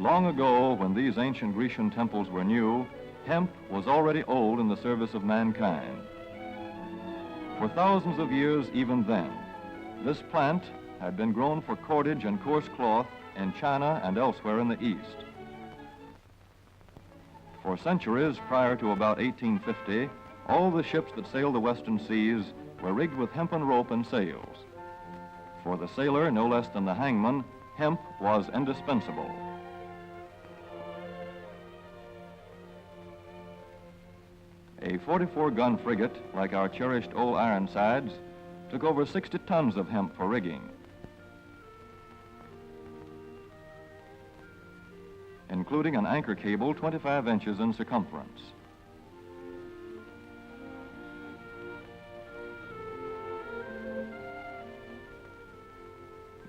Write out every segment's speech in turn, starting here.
Long ago, when these ancient Grecian temples were new, hemp was already old in the service of mankind. For thousands of years even then, this plant had been grown for cordage and coarse cloth in China and elsewhere in the East. For centuries prior to about 1850, all the ships that sailed the western seas were rigged with hempen rope and sails. For the sailor, no less than the hangman, hemp was indispensable. A 44-gun frigate, like our cherished old Ironsides, took over 60 tons of hemp for rigging. Including an anchor cable 25 inches in circumference.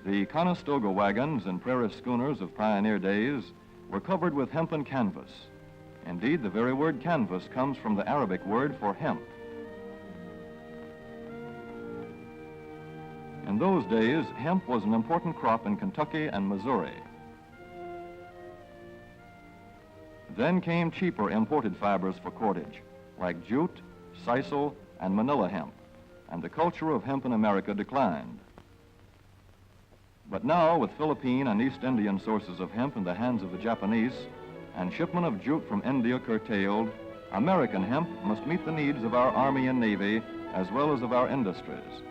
The Conestoga wagons and prairie schooners of pioneer days were covered with hempen canvas. Indeed, the very word canvas comes from the Arabic word for hemp. In those days, hemp was an important crop in Kentucky and Missouri. Then came cheaper imported fibers for cordage, like jute, sisal, and manila hemp, and the culture of hemp in America declined. But now, with Philippine and East Indian sources of hemp in the hands of the Japanese, and shipment of jute from India curtailed, American hemp must meet the needs of our Army and Navy as well as of our industries.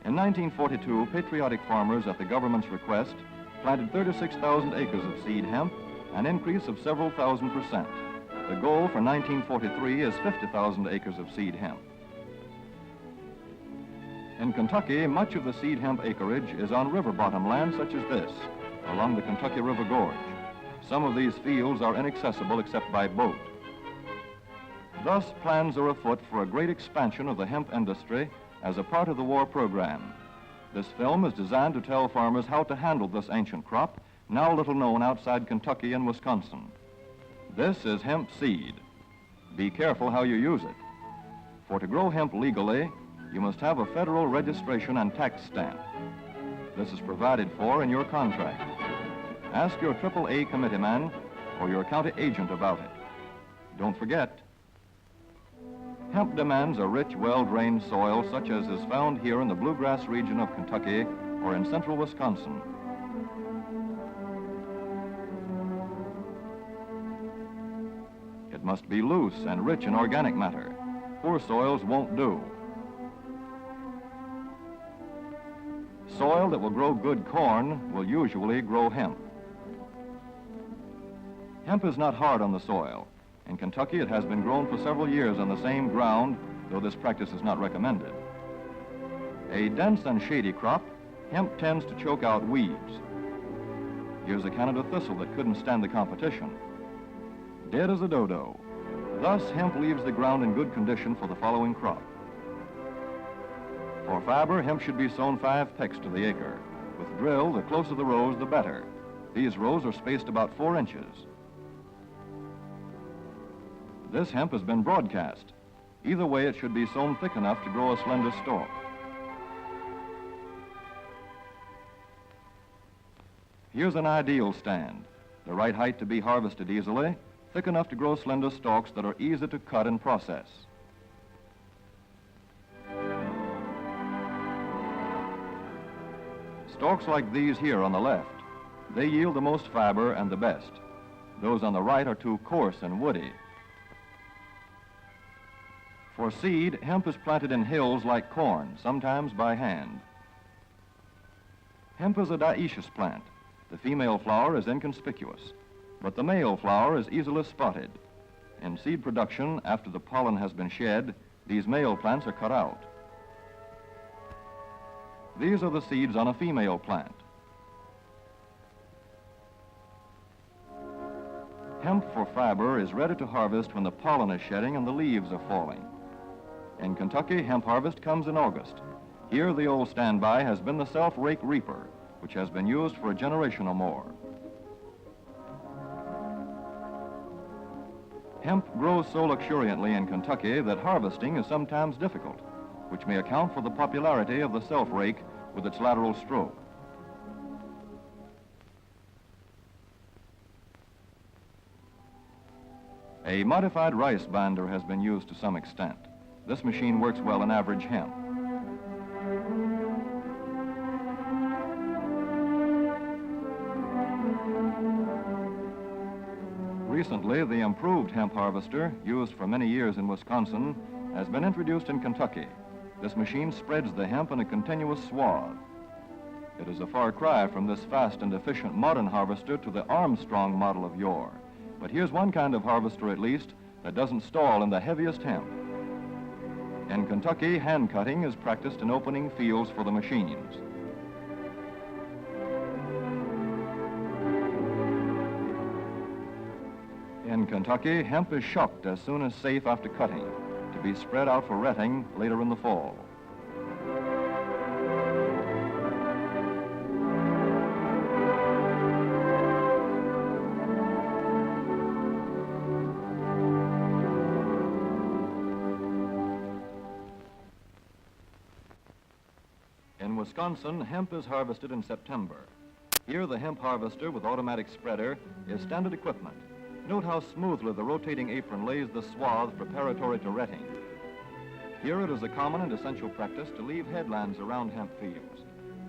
In 1942, patriotic farmers at the government's request planted 36,000 acres of seed hemp, an increase of several thousand%. The goal for 1943 is 50,000 acres of seed hemp. In Kentucky, much of the seed hemp acreage is on river bottom land such as this, along the Kentucky River Gorge. Some of these fields are inaccessible except by boat. Thus, plans are afoot for a great expansion of the hemp industry as a part of the war program. This film is designed to tell farmers how to handle this ancient crop, now little known outside Kentucky and Wisconsin. This is hemp seed. Be careful how you use it. For to grow hemp legally, you must have a federal registration and tax stamp. This is provided for in your contract. Ask your AAA committeeman or your county agent about it. Don't forget, hemp demands a rich, well-drained soil such as is found here in the bluegrass region of Kentucky or in central Wisconsin. It must be loose and rich in organic matter. Poor soils won't do. Soil that will grow good corn will usually grow hemp. Hemp is not hard on the soil. In Kentucky, it has been grown for several years on the same ground, though this practice is not recommended. A dense and shady crop, hemp tends to choke out weeds. Here's a Canada thistle that couldn't stand the competition. Dead as a dodo. Thus, hemp leaves the ground in good condition for the following crop. For fiber, hemp should be sown 5 pecks to the acre. With drill, the closer the rows, the better. These rows are spaced about 4 inches. This hemp has been broadcast. Either way, it should be sown thick enough to grow a slender stalk. Here's an ideal stand. The right height to be harvested easily, thick enough to grow slender stalks that are easy to cut and process. Stalks like these here on the left, they yield the most fiber and the best. Those on the right are too coarse and woody. For seed, hemp is planted in hills like corn, sometimes by hand. Hemp is a dioecious plant. The female flower is inconspicuous, but the male flower is easily spotted. In seed production, after the pollen has been shed, these male plants are cut out. These are the seeds on a female plant. Hemp for fiber is ready to harvest when the pollen is shedding and the leaves are falling. In Kentucky, hemp harvest comes in August. Here, the old standby has been the self-rake reaper, which has been used for a generation or more. Hemp grows so luxuriantly in Kentucky that harvesting is sometimes difficult, which may account for the popularity of the self-rake with its lateral stroke. A modified rice binder has been used to some extent. This machine works well in average hemp. Recently, the improved hemp harvester, used for many years in Wisconsin, has been introduced in Kentucky. This machine spreads the hemp in a continuous swath. It is a far cry from this fast and efficient modern harvester to the Armstrong model of yore. But here's one kind of harvester, at least, that doesn't stall in the heaviest hemp. In Kentucky, hand cutting is practiced in opening fields for the machines. In Kentucky, hemp is shucked as soon as safe after cutting, to be spread out for retting later in the fall. In Wisconsin, hemp is harvested in September. Here, the hemp harvester with automatic spreader is standard equipment. Note how smoothly the rotating apron lays the swath preparatory to retting. Here it is a common and essential practice to leave headlands around hemp fields.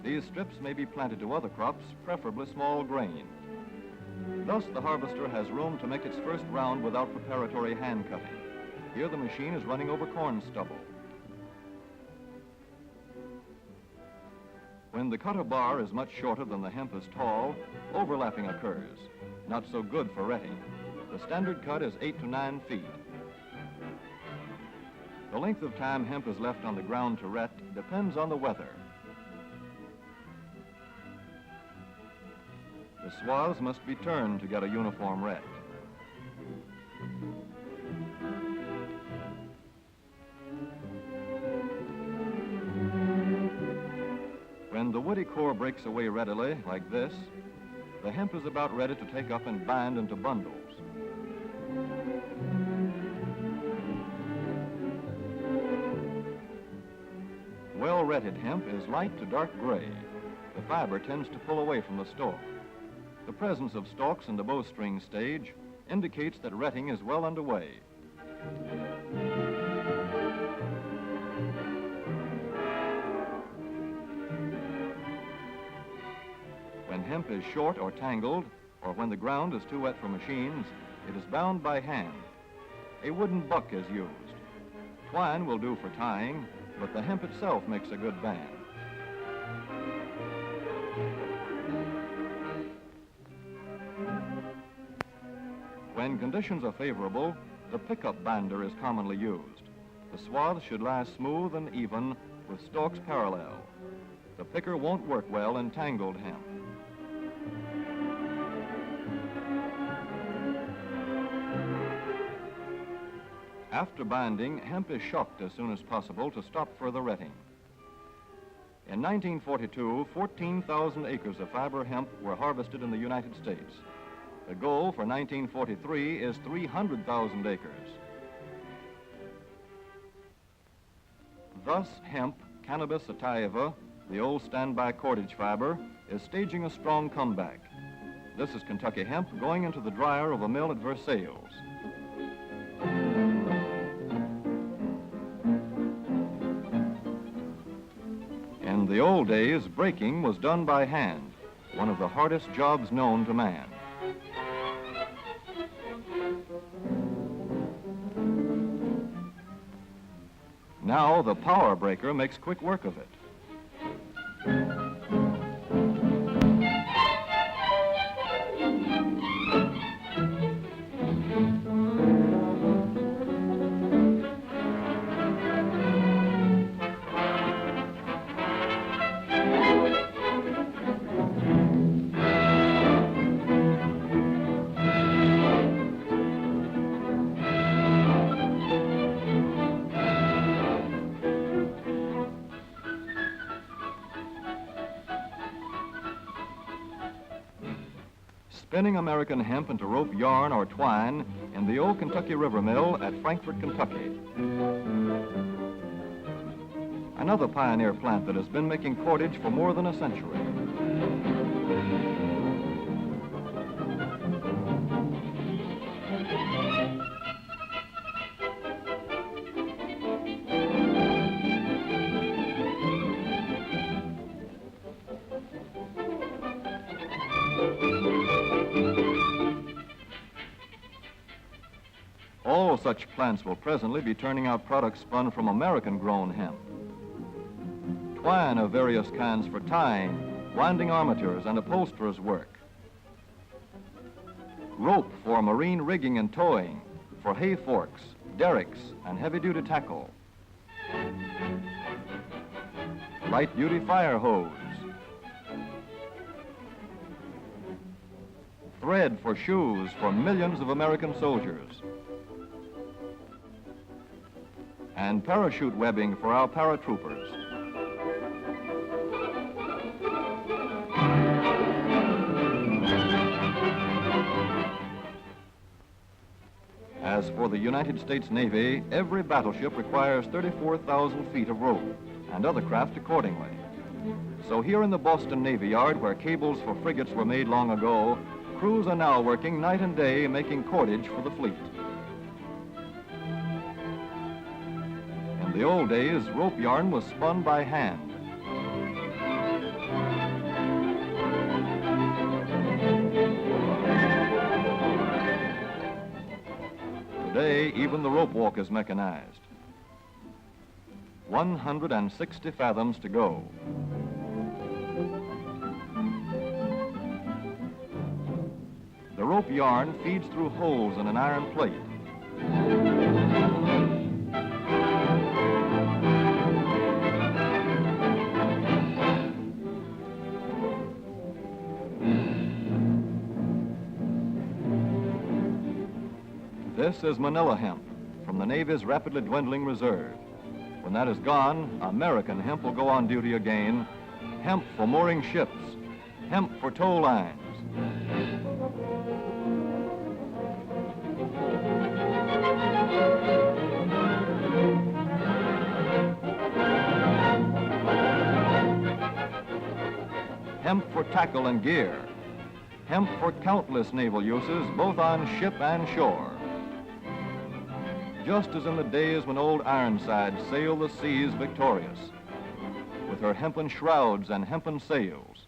These strips may be planted to other crops, preferably small grain. Thus, the harvester has room to make its first round without preparatory hand cutting. Here the machine is running over corn stubble. When the cutter bar is much shorter than the hemp is tall, overlapping occurs. Not so good for retting. The standard cut is 8 to 9 feet. The length of time hemp is left on the ground to ret depends on the weather. The swaths must be turned to get a uniform ret. When the woody core breaks away readily, like this, the hemp is about ready to take up and bind into bundles. Well-retted hemp is light to dark gray. The fiber tends to pull away from the stalk. The presence of stalks in the bowstring stage indicates that retting is well underway. When hemp is short or tangled, or when the ground is too wet for machines, it is bound by hand. A wooden buck is used. Twine will do for tying, but the hemp itself makes a good band. When conditions are favorable, the pickup binder is commonly used. The swath should lie smooth and even with stalks parallel. The picker won't work well in tangled hemp. After binding, hemp is shucked as soon as possible to stop further retting. In 1942, 14,000 acres of fiber hemp were harvested in the United States. The goal for 1943 is 300,000 acres. Thus, hemp, Cannabis sativa, the old standby cordage fiber, is staging a strong comeback. This is Kentucky hemp going into the dryer of a mill at Versailles. In the old days, breaking was done by hand, one of the hardest jobs known to man. Now the power breaker makes quick work of it. Spinning American hemp into rope yarn or twine in the old Kentucky River Mill at Frankfort, Kentucky. Another pioneer plant that has been making cordage for more than a century. such plants will presently be turning out products spun from American-grown hemp. Twine of various kinds for tying, winding armatures, and upholsterers' work. Rope for marine rigging and towing, for hay forks, derricks, and heavy-duty tackle. Light-duty fire hose. Thread for shoes for millions of American soldiers. And parachute webbing for our paratroopers. As for the United States Navy, every battleship requires 34,000 feet of rope, and other craft accordingly. So here in the Boston Navy Yard, where cables for frigates were made long ago, crews are now working night and day making cordage for the fleet. In the old days, rope yarn was spun by hand. Today, even the rope walk is mechanized. 160 fathoms to go. The rope yarn feeds through holes in an iron plate. This is Manila hemp from the Navy's rapidly dwindling reserve. When that is gone, American hemp will go on duty again. Hemp for mooring ships, hemp for tow lines. Hemp for tackle and gear. Hemp for countless naval uses, both on ship and shore. Just as in the days when old Ironside sailed the seas victorious, with her hempen shrouds and hempen sails.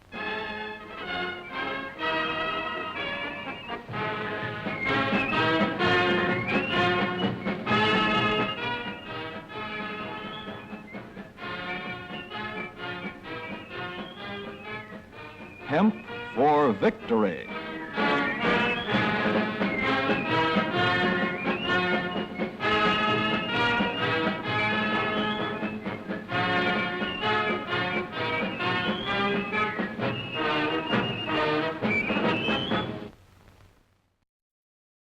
Hemp for victory.